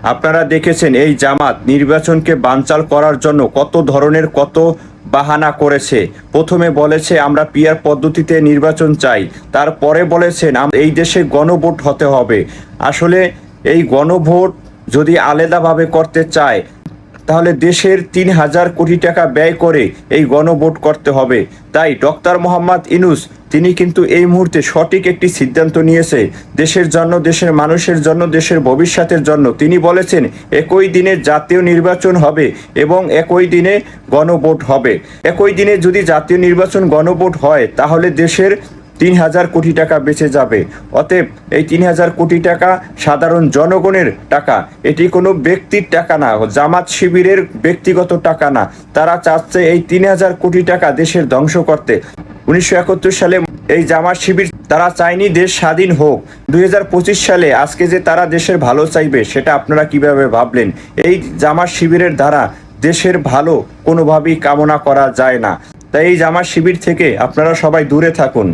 আপনারা দেখেছেন এই জামাত নির্বাচনকে বানচাল করার জন্য কত ধরনের কত বাহানা করেছে। প্রথমে বলেছে আমরা পিআর পদ্ধতিতে নির্বাচন চাই, তারপরে বলেছেন এই দেশে গণভোট হতে হবে। আসলে এই গণভোট যদি আলাদাভাবে করতে চায় তাহলে দেশের ৩,০০০ কোটি টাকা ব্যয় করে এই গণভোট করতে হবে। তাই ডক্টর মোহাম্মদ ইউনূস তিনি কিন্তু এই মুহূর্তে সঠিক একটি সিদ্ধান্ত নিয়েছে দেশের জন্য, দেশের মানুষের জন্য, দেশের ভবিষ্যতের জন্য। তিনি বলেছেন একই দিনে জাতীয় নির্বাচন হবে এবং একই দিনে গণভোট হবে। একই দিনে যদি জাতীয় নির্বাচন গণভোট হয় তাহলে দেশের ৩,০০০ কোটি টাকা বেঁচে যাবে। অতএব এই ৩,০০০ কোটি টাকা সাধারণ জনগণের টাকা, এটি কোনো ব্যক্তির টাকা না, জামাত শিবিরের ব্যক্তিগত টাকা না। তারা চাচ্ছে এই ৩,০০০ কোটি টাকা দেশের ধ্বংস করতে। ১৯৭১ সালে এই জামাত শিবির তারা চায়নি দেশ স্বাধীন হোক। ২০২৫ সালে আজকে যে তারা দেশের ভালো চাইবে সেটা আপনারা কিভাবে ভাবলেন? এই জামাত শিবিরের দ্বারা দেশের ভালো কোনোভাবেই কামনা করা যায় না। তাই এই জামাত শিবির থেকে আপনারা সবাই দূরে থাকুন।